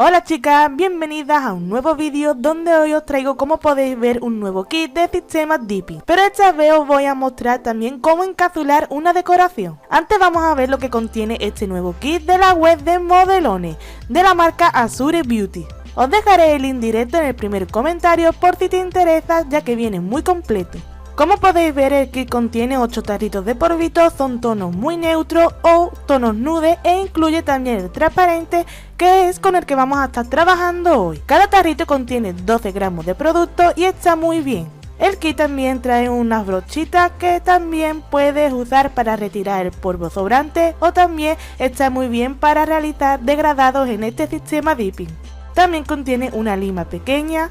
Hola chicas, bienvenidas a un nuevo vídeo donde hoy os traigo, como podéis ver, un nuevo kit de sistema Dipping. Pero esta vez os voy a mostrar también cómo encapsular una decoración. Antes vamos a ver lo que contiene este nuevo kit de la web de modelones de la marca Azure Beauty. Os dejaré el link directo en el primer comentario por si te interesa, ya que viene muy completo. Como podéis ver, el kit contiene 8 tarritos de polvito, son tonos muy neutros o tonos nude e incluye también el transparente, que es con el que vamos a estar trabajando hoy. Cada tarrito contiene 12 gramos de producto y está muy bien. El kit también trae unas brochitas que también puedes usar para retirar el polvo sobrante, o también está muy bien para realizar degradados en este sistema Dipping. También contiene una lima pequeña.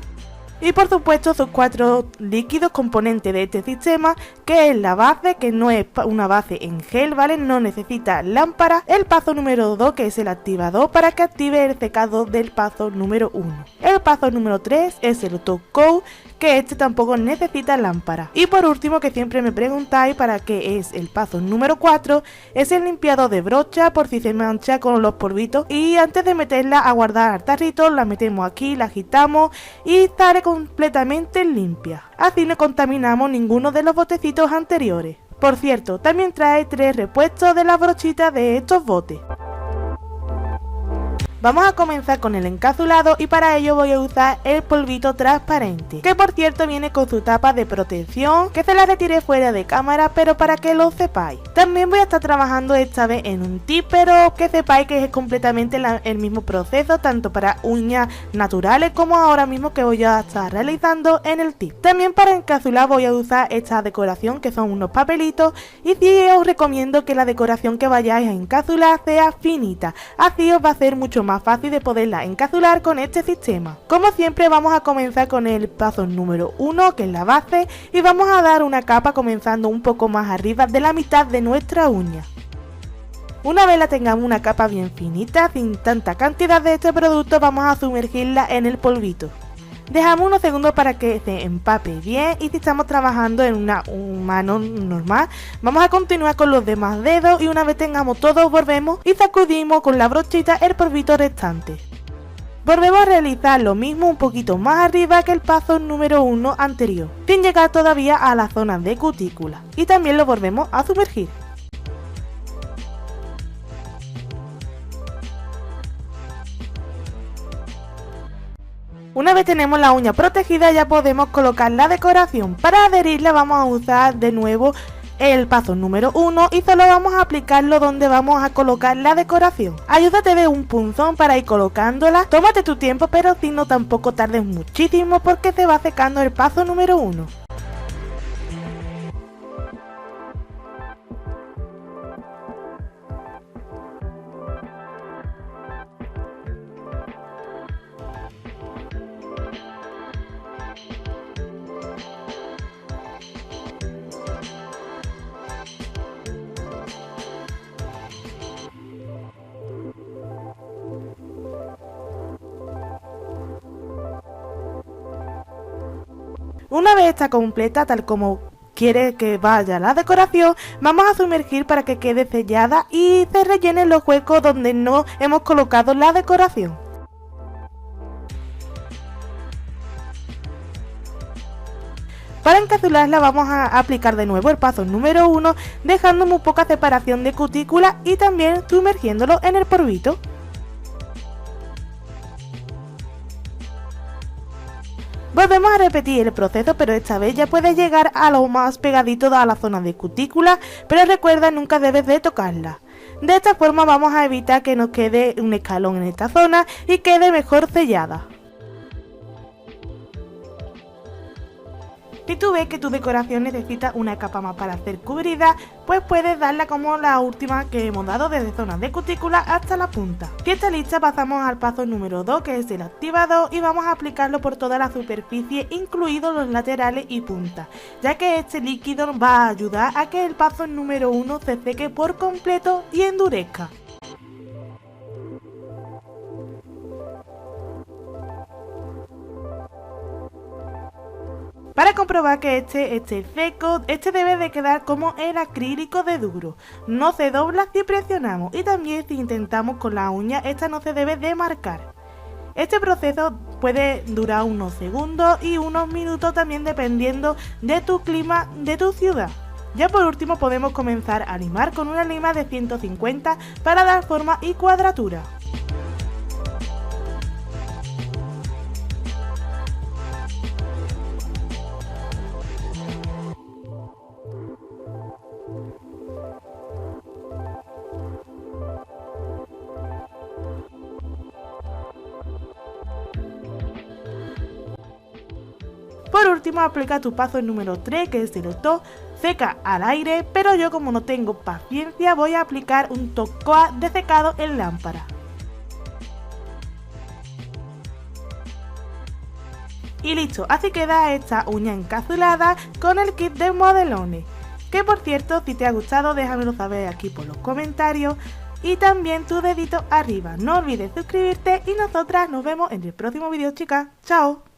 Y por supuesto sus 4 líquidos componentes de este sistema, que es la base, que no es una base en gel, ¿vale? No necesita lámpara. El paso número 2, que es el activador para que active el secado del paso número 1. El paso número 3 es el top coat, que este tampoco necesita lámpara. Y por último, que siempre me preguntáis para qué es el paso número 4, es el limpiador de brocha por si se mancha con los polvitos. Y antes de meterla a guardar al tarrito, la metemos aquí, la agitamos y sale completamente limpia. Así no contaminamos ninguno de los botecitos anteriores. Por cierto, también trae 3 repuestos de las brochitas de estos botes. Vamos a comenzar con el encapsulado y para ello voy a usar el polvito transparente, que por cierto viene con su tapa de protección, que se la retiré fuera de cámara, pero para que lo sepáis. También voy a estar trabajando esta vez en un tip, pero que sepáis que es completamente el mismo proceso, tanto para uñas naturales como ahora mismo que voy a estar realizando en el tip. También para encapsular voy a usar esta decoración, que son unos papelitos, y sí os recomiendo que la decoración que vayáis a encapsular sea finita, así os va a ser mucho más fácil de poderla encapsular con este sistema. Como siempre, vamos a comenzar con el paso número 1, que es la base, y vamos a dar una capa comenzando un poco más arriba de la mitad de nuestra uña. Una vez la tengamos una capa bien finita, sin tanta cantidad de este producto, vamos a sumergirla en el polvito. Dejamos unos segundos para que se empape bien, y si estamos trabajando en una mano normal, vamos a continuar con los demás dedos, y una vez tengamos todo, volvemos y sacudimos con la brochita el polvito restante. Volvemos a realizar lo mismo un poquito más arriba que el paso número 1 anterior, sin llegar todavía a la zona de cutícula, y también lo volvemos a sumergir. Una vez tenemos la uña protegida, ya podemos colocar la decoración. Para adherirla vamos a usar de nuevo el paso número 1 y solo vamos a aplicarlo donde vamos a colocar la decoración. Ayúdate de un punzón para ir colocándola. Tómate tu tiempo, pero si no, tampoco tardes muchísimo porque se va secando el paso número 1. Una vez está completa, tal como quiere que vaya la decoración, vamos a sumergir para que quede sellada y se rellenen los huecos donde no hemos colocado la decoración. Para encapsularla vamos a aplicar de nuevo el paso número 1, dejando muy poca separación de cutícula y también sumergiéndolo en el polvito. Volvemos a repetir el proceso, pero esta vez ya puedes llegar a lo más pegadito a la zona de cutícula, pero recuerda, nunca debes de tocarla. De esta forma vamos a evitar que nos quede un escalón en esta zona y quede mejor sellada. Si tú ves que tu decoración necesita una capa más para ser cubrida, pues puedes darla como la última que hemos dado, desde zonas de cutícula hasta la punta. Si está lista, pasamos al paso número 2, que es el activador, y vamos a aplicarlo por toda la superficie, incluidos los laterales y puntas, ya que este líquido va a ayudar a que el paso número 1 se seque por completo y endurezca. Para comprobar que esté seco, debe de quedar como el acrílico de duro. No se dobla si presionamos, y también si intentamos con la uña, esta no se debe de marcar. Este proceso puede durar unos segundos y unos minutos también dependiendo de tu clima de tu ciudad. Ya por último podemos comenzar a limar con una lima de 150 para dar forma y cuadratura. Por último, aplica tu paso número 3, que es el top, seca al aire, pero yo como no tengo paciencia voy a aplicar un top coat de secado en lámpara. Y listo, así queda esta uña encapsulada con el kit de modelones. Que por cierto, si te ha gustado déjamelo saber aquí por los comentarios y también tu dedito arriba. No olvides suscribirte y nosotras nos vemos en el próximo vídeo, chicas. ¡Chao!